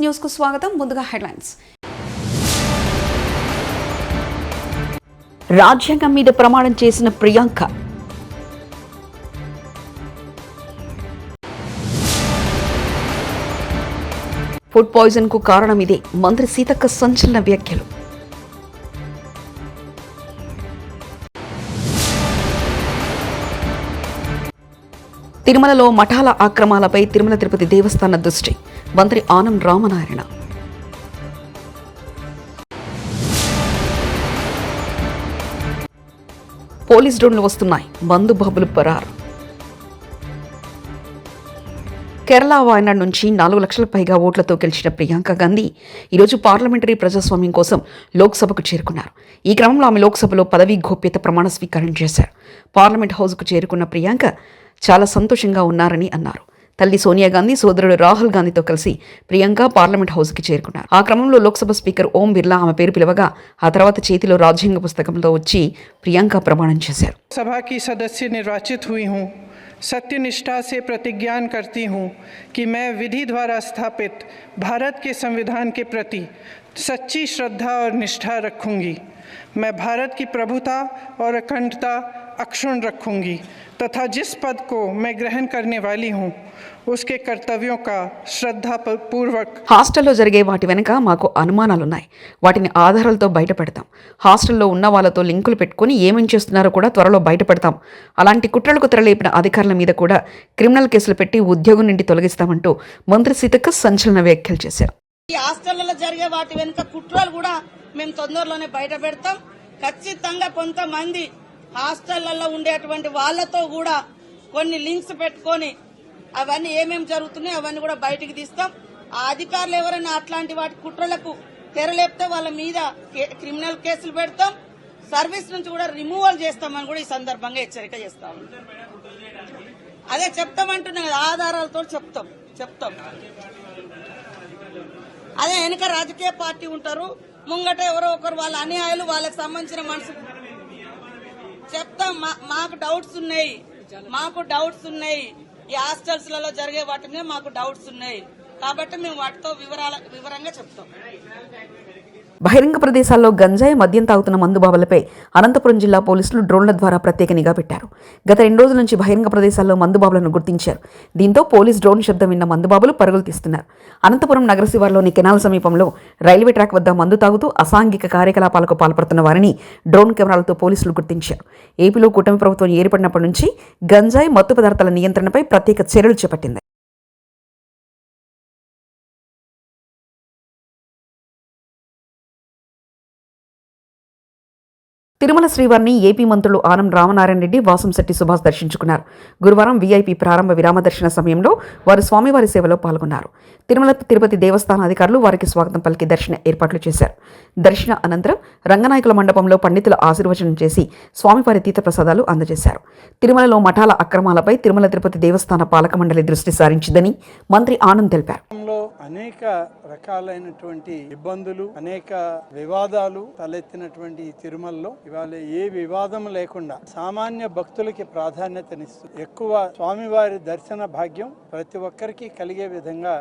News కు స్వాగతం. ముందుగా హెడ్లైన్స్. రాజ్యాంగం మీద ప్రమాణం చేసిన ప్రియాంక. ఫుడ్ పాయిజన్ కు కారణం ఇదే. మంత్రి సీతక్క సంచలన వ్యాఖ్యలు. తిరుమలలో మఠాల ఆక్రమాలపై తిరుమల తిరుపతి దేవస్థాన దృష్టి. మంత్రి ఆనం రామనారాయణ. పోలీస్ డ్రోన్లు వస్తున్నాయి. మందు బాబులు పరారు. కేరళ వాయనాడ్ నుంచి 4 లక్షల పైగా ఓట్లతో గెలిచిన ప్రియాంక గాంధీ ఈరోజు పార్లమెంటరీ ప్రజాస్వామ్యం కోసం లోక్సభకు చేరుకున్నారు. ఈ క్రమంలో ఆమె లోక్సభలో పదవీ గోప్యత ప్రమాణ స్వీకారం చేశారు. పార్లమెంట్ హౌస్కు చేరుకున్న ప్రియాంక చాలా సంతోషంగా ఉన్నారని అన్నారు. తల్లి సోనియా గాంధీ, సోదరుడు రాహుల్ గాంధీతో కలిసి ప్రియాంక పార్లమెంట్ హౌస్కి చేరుకున్నారు. ఆ క్రమంలో లోక్సభ స్పీకర్ ఓం బిర్లా ఆమె పేరు పిలవగా ఆ తర్వాత చేతిలో రాజ్యాంగ పుస్తకంతో వచ్చి ప్రియాంక ప్రమాణం చేశారు. సభకి సదస్య నిర్వాచిत हुई हूं, सत्यनिष्ठा से प्रतिज्ञान करती हूं कि मैं विधि द्वारा स्थापित भारत के संविधान के प्रति सच्ची श्रद्धा और निष्ठा रखूंगी। मैं भारत की प्रभुता और अखंडता अक्षुण्ण रखूंगी तथा जिस पद को मैं ग्रहण करने वाली हूं उसके कर्तव्यों का श्रद्धापूर्वक. హాస్టల్లో జరిగే వాటి వెనుక మాకు అనుమానాలున్నాయి. వాటిని ఆధారాలతో బయటపెడతాం. హాస్టల్లో ఉన్న వాళ్ళతో లింకులు పెట్టుకుని ఏమేం చేస్తున్నారో కూడా త్వరలో బయటపెడతాం. అలాంటి కుట్రలకు తెరలేపిన అధికారుల మీద కూడా క్రిమినల్ కేసులు పెట్టి ఉద్యోగం నుండి తొలగిస్తామంటూ మంత్రి సీతక్క సంచలన వ్యాఖ్యలు చేశారు. ఈ హాస్టళ్లలో జరిగే వాటి వెనుక కుట్రలు కూడా మేము తొందరలోనే బయట పెడతాం. ఖచ్చితంగా కొంతమంది హాస్టళ్లలో ఉండేటువంటి వాళ్లతో కూడా కొన్ని లింక్స్ పెట్టుకొని అవన్నీ ఏమేమి జరుగుతున్నాయో అవన్నీ కూడా బయటికి తీస్తాం. ఆ అధికారులు ఎవరైనా అట్లాంటి వాటి కుట్రలకు తెరలేపితే వాళ్ళ మీద క్రిమినల్ కేసులు పెడతాం. సర్వీస్ నుంచి కూడా రిమూవల్ చేస్తామని కూడా ఈ సందర్భంగా హెచ్చరిక చేస్తాం. అదే చెప్తామంటున్నా కదా, ఆధారాలతో చెప్తాం. అదే వెనుక రాజకీయ పార్టీ ఉంటారు, ముంగట ఎవరో ఒకరు వాళ్ళ అన్యాయాలు వాళ్ళకి సంబంధించిన మనసు చెప్తాం. మాకు డౌట్స్ ఉన్నాయి. ఈ హాస్టల్స్ లలో జరిగే వాటి మీద మాకు డౌట్స్ ఉన్నాయి కాబట్టి మేము వాటితో వివరంగా చెప్తాం. బహిరంగ ప్రదేశాల్లో గంజాయి, మద్యం తాగుతున్న మందుబాబులపై అనంతపురం జిల్లా పోలీసులు డ్రోన్ల ద్వారా ప్రత్యేక నిఘా పెట్టారు. గత 2 రోజుల నుంచి బహిరంగ ప్రదేశాల్లో మందుబాబులను గుర్తించారు. దీంతో పోలీస్ డ్రోన్ శబ్దం విన్న మందుబాబులు పరుగులు తీస్తున్నారు. అనంతపురం నగర శివార్లోని కెనాల్ సమీపంలో రైల్వే ట్రాక్ వద్ద మందు తాగుతూ అసాంఘిక కార్యకలాపాలకు పాల్పడుతున్న వారిని డ్రోన్ కెమెరాలతో పోలీసులు గుర్తించారు. ఏపీలో కూటమి ప్రభుత్వం ఏర్పడినప్పటి నుంచి గంజాయి, మత్తు పదార్థాల నియంత్రణపై ప్రత్యేక చర్యలు చేపట్టింది. తిరుమల శ్రీవారిని ఏపీ మంత్రులు ఆనం రామనారాయణ రెడ్డి, వాసంశెట్టి సుభాష్ దర్శించుకున్నారు. గురువారం వీఐపీ ప్రారంభ విరామ దర్శన సమయంలో వారు స్వామివారి సేవలో పాల్గొన్నారు. తిరుమల తిరుపతి దేవస్థాన అధికారులు వారికి స్వాగతం పలికి దర్శన ఏర్పాట్లు చేశారు. దర్శన అనంతరం రంగనాయకుల మండపంలో పండితుల ఆశీర్వచనం చేసి స్వామివారి తీర్థప్రసాదాలు అందజేశారు. తిరుమలలో మఠాల అక్రమాలపై తిరుమల తిరుపతి దేవస్థాన పాలక మండలి దృష్టి సారించిందని మంత్రి ఆనంద్ తెలిపారు. అనేక రకాలైనటువంటి ఇబ్బందులు, అనేక వివాదాలు తలెత్తినటువంటి తిరుమలలో ఇవాళ ఏ వివాదం లేకుండా సామాన్య భక్తులకి ప్రాధాన్యతనిస్తూ ఎక్కువ స్వామివారి దర్శన భాగ్యం ప్రతి ఒక్కరికి కలిగే విధంగా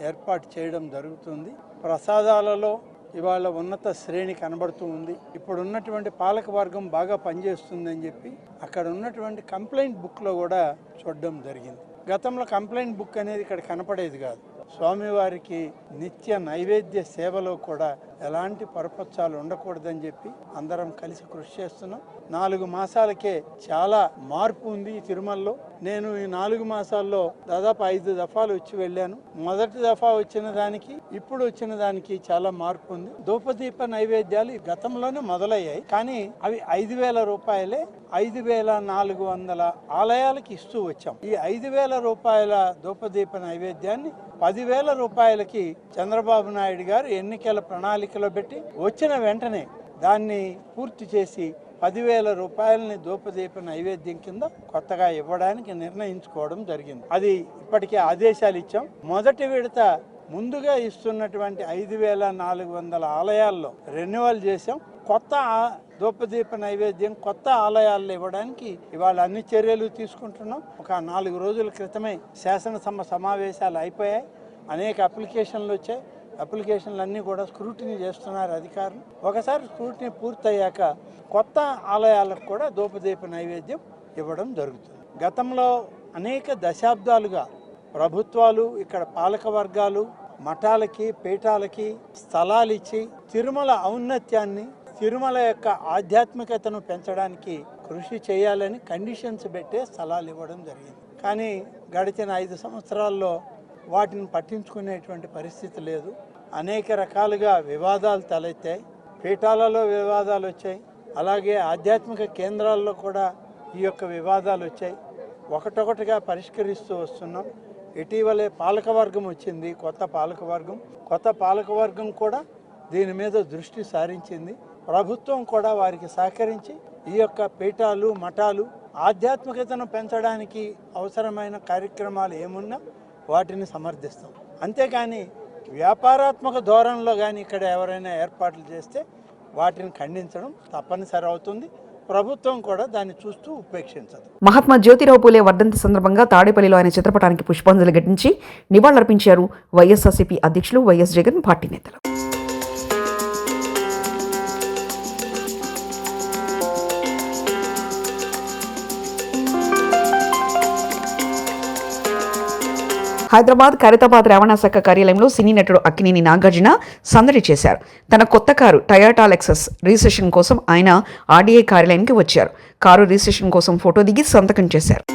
ఏర్పాటు చేయడం జరుగుతుంది. ప్రసాదాలలో ఇవాళ ఉన్నత శ్రేణి కనబడుతూ ఉంది. ఇప్పుడు ఉన్నటువంటి పాలక వర్గం బాగా పనిచేస్తుందని చెప్పి అక్కడ ఉన్నటువంటి కంప్లైంట్ బుక్లో కూడా చూడడం జరిగింది. గతంలో కంప్లైంట్ బుక్ అనేది ఇక్కడ కనపడేది కాదు. స్వామివారికి నిత్య నైవేద్య సేవలో కూడా ఎలాంటి పరపచ్చాలు ఉండకూడదని చెప్పి అందరం కలిసి కృషి చేస్తున్నాం. 4 మాసాలకే చాలా మార్పు ఉంది ఈ తిరుమలలో. నేను ఈ 4 మాసాల్లో దాదాపు 5 దఫాలు వచ్చి వెళ్ళాను. మొదటి దఫా వచ్చిన దానికి ఇప్పుడు వచ్చిన దానికి చాలా మార్పు ఉంది. ధూపదీప నైవేద్యాలు గతంలోనే మొదలయ్యాయి, కానీ అవి 5,000 రూపాయలే 5,400 ఆలయాలకి ఇస్తూ వచ్చాం. ఈ 5,000 రూపాయల ధూపదీప నైవేద్యాన్ని 10,000 రూపాయలకి చంద్రబాబు నాయుడు గారు ఎన్నికల ప్రణాళికలో పెట్టి వచ్చిన వెంటనే దాన్ని పూర్తి చేసి 10,000 రూపాయలని ధూపదీప నైవేద్యం కింద కొత్తగా ఇవ్వడానికి నిర్ణయించుకోవడం జరిగింది. అది ఇప్పటికే ఆదేశాలు ఇచ్చాం. మొదటి విడత ముందుగా ఇస్తున్నటువంటి 5,400 ఆలయాల్లో రెన్యువల్ చేశాం. కొత్త ధూపదీప నైవేద్యం కొత్త ఆలయాల్లో ఇవ్వడానికి ఇవాళ అన్ని చర్యలు తీసుకుంటున్నాం. ఒక 4 రోజుల క్రితమే శాసనసభ సమావేశాలు అయిపోయాయి. అనేక అప్లికేషన్లు వచ్చాయి. అప్లికేషన్లు అన్నీ కూడా స్క్రూటినీ చేస్తున్నారు అధికారులు. ఒకసారి స్క్రూటినీ పూర్తయ్యాక కొత్త ఆలయాలకు కూడా ధూపదీప నైవేద్యం ఇవ్వడం జరుగుతుంది. గతంలో అనేక దశాబ్దాలుగా ప్రభుత్వాలు ఇక్కడ పాలక వర్గాలు మఠాలకి పీఠాలకి స్థలాలు ఇచ్చి తిరుమల ఔన్నత్యాన్ని తిరుమల యొక్క ఆధ్యాత్మికతను పెంచడానికి కృషి చేయాలని కండిషన్స్ పెట్టే స్థలాలు ఇవ్వడం జరిగింది. కానీ గడిచిన 5 సంవత్సరాల్లో వాటిని పట్టించుకునేటువంటి పరిస్థితి లేదు. అనేక రకాలుగా వివాదాలు తలెత్తాయి. పీఠాలలో వివాదాలు వచ్చాయి, అలాగే ఆధ్యాత్మిక కేంద్రాల్లో కూడా ఈ యొక్క వివాదాలు వచ్చాయి. ఒకటొకటిగా పరిష్కరిస్తూ వస్తున్నాం. ఇటీవలే పాలకవర్గం వచ్చింది, కొత్త పాలకవర్గం కూడా దీని మీద దృష్టి సారించింది. ప్రభుత్వం కూడా వారికి సహకరించి ఈ యొక్క పీఠాలు మఠాలు ఆధ్యాత్మికతను పెంచడానికి అవసరమైన కార్యక్రమాలు ఏమున్నా వాటిని సమర్థిస్తాం. అంతేకాని వ్యాపారాత్మక ధోరణిలో కానీ ఇక్కడ ఎవరైనా ఏర్పాట్లు చేస్తే వాటిని ఖండించడం తప్పనిసరి అవుతుంది. ప్రభుత్వం కూడా దాన్ని చూస్తూ ఉపేక్షించదు. మహాత్మా జ్యోతిరావు పూలే వర్ధంతి సందర్భంగా తాడేపల్లిలో ఆయన చిత్రపటానికి పుష్పాంజలి ఘటించి నివాళులర్పించారు వైఎస్ఆర్సీపీ అధ్యక్షులు వైఎస్ జగన్, పార్టీ నేతలు. హైదరాబాద్ ఖైరతాబాద్ రవాణా శాఖ కార్యాలయంలో సినీ నటుడు అక్కినేని నాగార్జున సందడి చేశారు. తన కొత్త కారు టయోటా లెక్సస్ రిజిస్ట్రేషన్ కోసం ఆయన ఆర్డీఐ కార్యాలయానికి వచ్చారు. కారు రిజిస్ట్రేషన్ కోసం ఫోటో దిగి సంతకం చేశారు.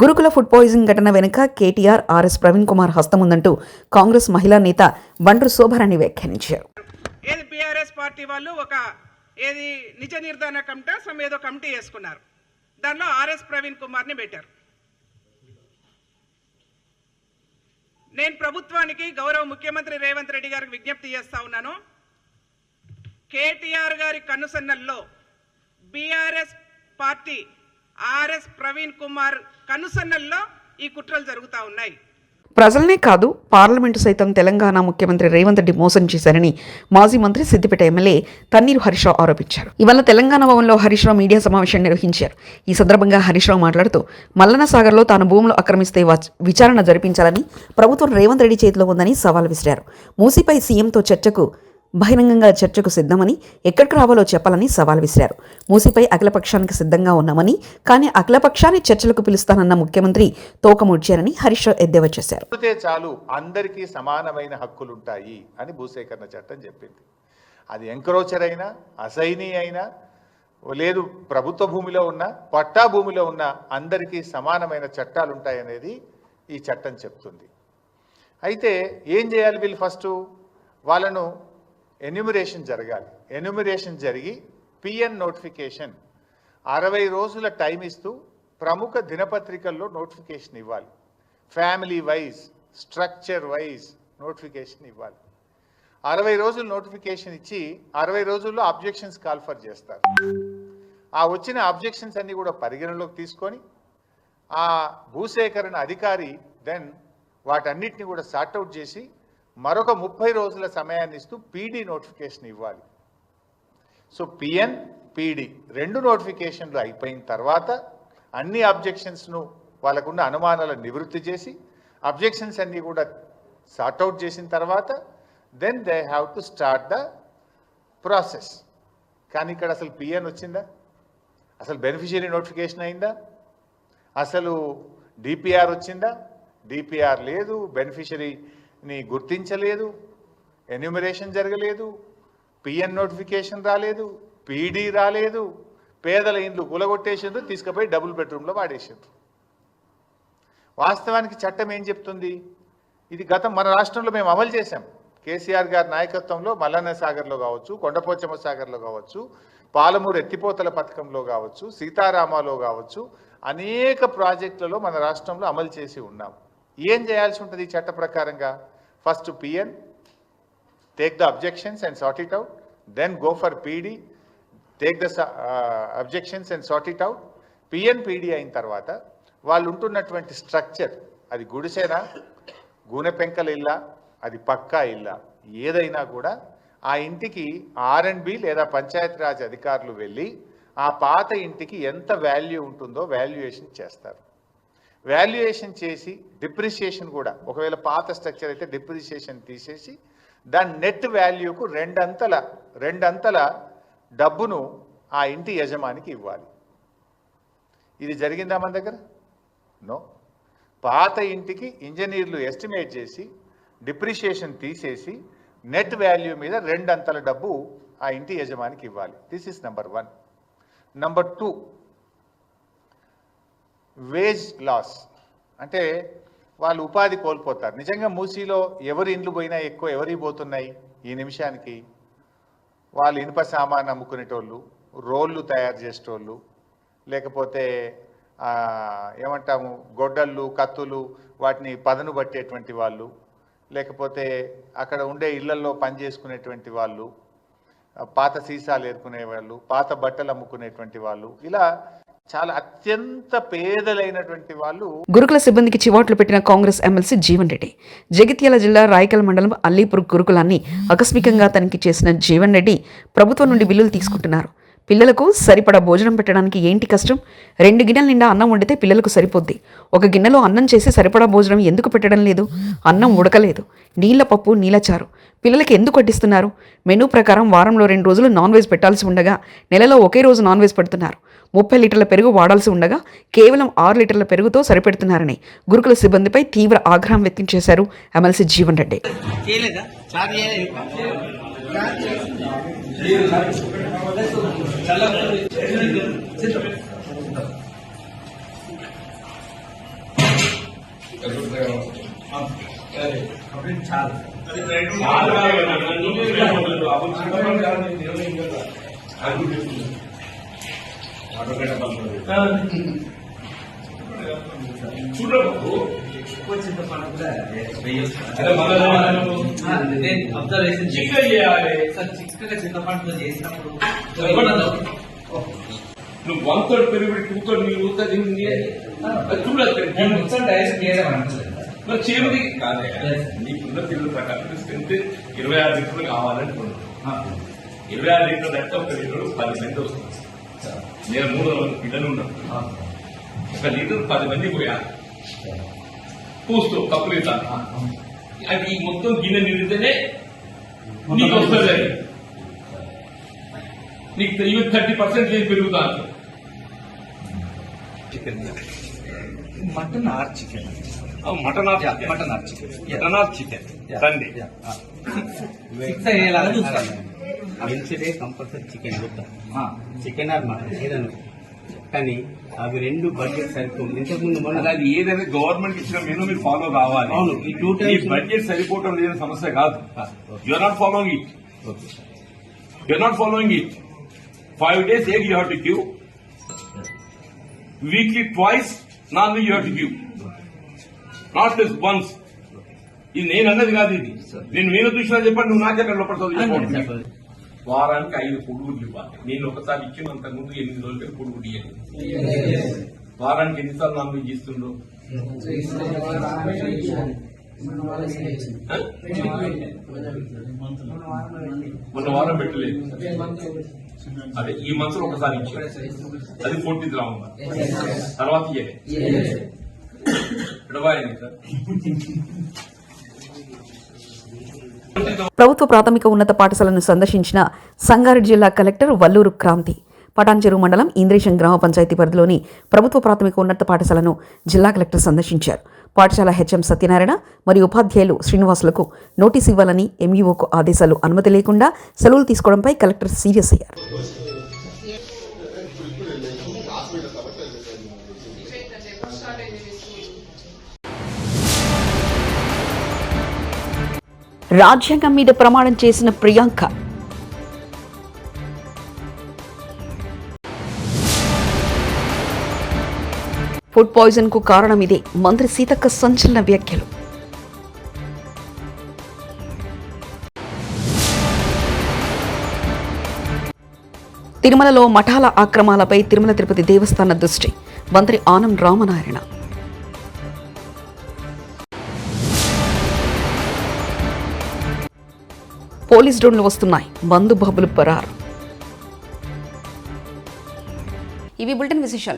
గురుకుల ఫుడ్ పాయిజనింగ్ ఘటన వెనుక కేటీఆర్, ఆర్ఎస్ ప్రవీణ్ కుమార్ హస్తం ఉందంటూ కాంగ్రెస్ మహిళా నేత బండ్రు శోభారాణి వ్యాఖ్యానించారు. ఏది బీఆర్ఎస్ పార్టీ వాళ్ళు ఒక ఏది నిజ నిర్ధారణ కమిటీ ఏదో కమిటీ వేసుకున్నారు. దానిలో ఆర్ఎస్ ప్రవీణ్ కుమార్ని పెట్టారు. నేను ప్రభుత్వానికి గౌరవ ముఖ్యమంత్రి రేవంత్ రెడ్డి గారికి విజ్ఞప్తి చేస్తా ఉన్నాను. కేటీఆర్ గారి కనుసన్నల్లో బీఆర్ఎస్ పార్టీ ఆర్ఎస్ ప్రవీణ్ కుమార్ కనుసన్నల్లో ఈ కుట్రలు జరుగుతూ ఉన్నాయి. ప్రజలనే కాదు పార్లమెంటు సైతం తెలంగాణ ముఖ్యమంత్రి రేవంత్ రెడ్డి మోసం చేశారని మాజీ మంత్రి సిద్దిపేట ఎమ్మెల్యే తన్నీరు హరీష్ రావు ఆరోపించారు. ఇవాళ తెలంగాణ భవన్లో హరీష్ రావు మీడియా సమావేశం నిర్వహించారు. ఈ సందర్భంగా హరీష్ రావు మాట్లాడుతూ మల్లన్న సాగర్లో తాను భూములు ఆక్రమిస్తే విచారణ జరిపించాలని ప్రభుత్వం రేవంత్ రెడ్డి చేతిలో ఉందని సవాల్ విసిరారు. మూసీపై సీఎంతో బహిరంగంగా చర్చకు సిద్ధమని, ఎక్కడికి రావాలో చెప్పాలని సవాల్ విసిరారు. మూసీపై అఖిలపక్షానికి సిద్ధంగా ఉన్నామని, కానీ అఖిలపక్షాన్ని చర్చలకు పిలుస్తానన్న ముఖ్యమంత్రి తోకముడ్చారని హరీష్ రావు ఎద్దేవా చేశారు. చాలు అందరికీ సమానమైన హక్కులుంటాయి అని భూసేకరణ చట్టం చెప్పింది. అది ఎంక్రోచర్ అయినా, అసైనీ అయినా, లేదు ప్రభుత్వ భూమిలో ఉన్న, పట్టా భూమిలో ఉన్న అందరికీ సమానమైన చట్టాలుంటాయనేది ఈ చట్టం చెప్తుంది. అయితే ఏం చేయాలి వీళ్ళు? ఫస్ట్ వాళ్ళను ఎన్యూమరేషన్ జరగాలి. ఎన్యూమరేషన్ జరిగి పిఎన్ నోటిఫికేషన్ 60 రోజుల టైం ఇస్తూ ప్రముఖ దినపత్రికల్లో నోటిఫికేషన్ ఇవ్వాలి. Family wise, structure wise notification ఇవ్వాలి. 60 రోజులు నోటిఫికేషన్ ఇచ్చి 60 రోజుల్లో అబ్జెక్షన్స్ కాల్ఫర్ చేస్తారు. ఆ వచ్చిన అబ్జెక్షన్స్ అన్నీ కూడా పరిగణలోకి తీసుకొని ఆ భూసేకరణ అధికారి దెన్ వాటన్నిటిని కూడా సార్ట్అవుట్ చేసి మరొక 30 రోజుల సమయాన్ని ఇస్తూ పీడీ నోటిఫికేషన్ ఇవ్వాలి. సో పిఎన్, పీడీ 2 నోటిఫికేషన్లు అయిపోయిన తర్వాత అన్ని అబ్జెక్షన్స్ను వాళ్ళకున్న అనుమానాలను నివృత్తి చేసి అబ్జెక్షన్స్ అన్నీ కూడా సార్ట్అవుట్ చేసిన తర్వాత then they have to start the process. కానీ ఇక్కడ అసలు పిఎన్ వచ్చిందా? అసలు బెనిఫిషియరీ నోటిఫికేషన్ అయిందా? అసలు డిపిఆర్ వచ్చిందా? డిపిఆర్ లేదు, బెనిఫిషరీని గుర్తించలేదు, ఎన్యూమరేషన్ జరగలేదు, పిఎన్ నోటిఫికేషన్ రాలేదు, పీడీ రాలేదు, పేదల ఇండ్లు కూలగొట్టేసిండ్రు, తీసుకుపోయి డబుల్ బెడ్రూమ్లో వాడేసిండ్రు. వాస్తవానికి చట్టం ఏం చెప్తుంది? ఇది మన రాష్ట్రంలో మేము అమలు చేశాం. కేసీఆర్ గారి నాయకత్వంలో మల్లన్న సాగర్లో కావచ్చు, కొండపోచమ్మ సాగర్లో కావచ్చు, పాలమూరు ఎత్తిపోతల పథకంలో కావచ్చు, సీతారామాలో కావచ్చు, అనేక ప్రాజెక్టులలో మన రాష్ట్రంలో అమలు చేసి ఉన్నాం. ఏం చేయాల్సి ఉంటుంది ఈ చట్ట ప్రకారంగా? First PN, take the objections and sort it out, then go for PD, take the objections and sort it out. PNPD అయిన తర్వాత వాళ్ళు ఉంటున్నటువంటి స్ట్రక్చర్, అది గుడిసేనా, గూనె పెంకల ఇల్లా, అది పక్కా ఇల్లా, ఏదైనా కూడా ఆ ఇంటికి R&B లేదా పంచాయతీరాజ్ అధికారులు వెళ్ళి ఆ పాత ఇంటికి ఎంత వాల్యూ ఉంటుందో వాల్యుయేషన్ చేస్తారు. వాల్యుయేషన్ చేసి డిప్రిషియేషన్ కూడా, ఒకవేళ పాత స్ట్రక్చర్ అయితే డిప్రిషియేషన్ తీసేసి దాని నెట్ వాల్యూకు రెండంతల డబ్బును ఆ ఇంటి యజమానికి ఇవ్వాలి. ఇది జరిగిందా మన దగ్గర? నో. పాత ఇంటికి ఇంజనీర్లు ఎస్టిమేట్ చేసి డిప్రిషియేషన్ తీసేసి నెట్ వాల్యూ మీద రెండంతల డబ్బు ఆ ఇంటి యజమానికి ఇవ్వాలి. This is number 1. Number 2, wage loss, అంటే వాళ్ళు ఉపాధి కోల్పోతారు. నిజంగా మూసీలో ఎవరి ఇండ్లు పోయినా ఎక్కువ ఎవరికి పోతున్నాయి ఈ నిమిషానికి? వాళ్ళు ఇనుప సామాన్ అమ్ముకునేటోళ్ళు, రోళ్ళు తయారు చేసేటోళ్ళు, లేకపోతే ఏమంటాము గొడ్డళ్ళు, కత్తులు, వాటిని పదను పట్టేటువంటి వాళ్ళు, లేకపోతే అక్కడ ఉండే ఇళ్లల్లో పని చేసుకునేటువంటి వాళ్ళు, పాత సీసాలు ఏరుకునే వాళ్ళు, పాత బట్టలు అమ్ముకునేటువంటి వాళ్ళు, ఇలా చాలా అత్యంత పేదలైనటువంటి వాళ్ళు. గురుకుల సిబ్బందికి చివాట్లు పెట్టిన కాంగ్రెస్ ఎమ్మెల్సీ జీవన్ రెడ్డి. జగిత్యాల జిల్లా రాయకల్ మండలం అల్లీపూర్ గురుకులాన్ని ఆకస్మికంగా తనిఖీ చేసిన జీవన్ రెడ్డి ప్రభుత్వం నుండి బిల్లులు తీసుకుంటున్నారు. పిల్లలకు సరిపడా భోజనం పెట్టడానికి ఏంటి కష్టం? 2 గిన్నెల నిండా అన్నం వండితే పిల్లలకు సరిపోద్ది. ఒక గిన్నెలో అన్నం చేసి సరిపడా భోజనం ఎందుకు పెట్టడం లేదు? అన్నం ఉడకలేదు, నీళ్ల పప్పు, నీళ్ల చారు. పిల్లలకి ఎందుకు వడ్డిస్తున్నారు? మెనూ ప్రకారం వారంలో 2 రోజులు నాన్ వెజ్ పెట్టాల్సి ఉండగా నెలలో ఒకే రోజు నాన్ వెజ్ పెడుతున్నారు. 30 లీటర్ల పెరుగు వాడాల్సి ఉండగా కేవలం 6 లీటర్ల పెరుగుతో సరిపెడుతున్నారని గురుకుల సిబ్బందిపై తీవ్ర ఆగ్రహం వ్యక్తం చేశారు ఎమ్మెల్సీ జీవన్ రెడ్డి. నువ్వు 1/3 పెరుగు 2/3 నీళ్ళు చూడదు చేరుది కాదే. నీకున్న పిల్లల ప్రకారం స్ట్రెంత్ 26 లీటర్లు కావాలనుకుంటున్నాను. 26 లీటర్లు అంటే 1 లీటర్ 10 మంది వస్తుంది. నేను 300 పిల్లలు ఉన్నాను. 1 లీటర్ 10 మంది పోయా పూస్తూ కప్పులు ఇస్తాను. అది ఈ మొత్తం గిన్నె నిండితేనే నీకు వస్తుంది. నీకు 30% నేను పెరుగుతాను. Mutton or chicken, mutton or chicken, mutton or chicken Sunday 6 అయ్యేలాగా చూస్తాను. వెన్స్డే కంపల్సరీ చికెన్ చూస్తాను, చికెన్ ఆర్ మటన్ ఏదైనా. కానీ అవి 2 బడ్జెట్ సరిపోతుంది. ఇంతకుముందు మన అది ఏదైనా గవర్నమెంట్ ఇచ్చిన మెనూ మీరు ఫాలో కావాలి. అవును, ఈ 2 టైమ్స్ బడ్జెట్ సరిపోవటం లేదని సమస్య కాదు. You are not following it. You are not following it. 5 days egg you have to give. Weekly twice non-veg you have to give. Not just once. ఇది నేను అన్నది కాదు. ఇది నేను మీరు చూసినా చెప్పండి. నువ్వు నాకే లోపడుతుంది. వారానికి 5 పొడుగులు ఇవ్వాలి. నేను ఒకసారి ఇచ్చినంత ముందు 8 రోజులకి పొడుగులు ఇవ్వాలి. వారానికి ఎన్నిసార్లు నాన్ వెజ్ ఇస్తుండో? మొన్న వారం పెట్టలేదు. అదే ఈ మంత్లో ఒకసారి ఇచ్చారు. అది 40th round. తర్వాత ప్రభుత్వ ప్రాథమిక ఉన్నత పాఠశాలను సందర్శించిన సంగారెడ్డి జిల్లా కలెక్టర్ వల్లూరు క్రాంతి. పటాన్చెరు మండలం ఇంద్రేశం గ్రామ పంచాయతీ పరిధిలోని ప్రభుత్వ ప్రాథమిక ఉన్నత పాఠశాలను జిల్లా కలెక్టర్ సందర్శించారు. పాఠశాల హెచ్ఎం సత్యనారాయణ మరియు ఉపాధ్యాయులు శ్రీనివాసులకు నోటీసు ఇవ్వాలని ఎంఈఓకు ఆదేశాలు. అనుమతి లేకుండా సెలవులు తీసుకోవడంపై కలెక్టర్ సీరియస్ అయ్యారు. రాజ్యాంగం మీద ప్రమాణం చేసిన ప్రియాంక. ఫుడ్ పాయిజన్ కు కారణం ఇదే. మంత్రి సీతక్క సంచలన వ్యాఖ్యలు. తిరుమలలో మఠాల ఆక్రమాలపై తిరుమల తిరుపతి దేవస్థాన దృష్టి. మంత్రి ఆనం రామనారాయణ. పోలీస్ డ్రోన్లు వస్తున్నాయి, బంధు బాబులు పరారు. ఇవి బులెటిన్ విశేషాలు.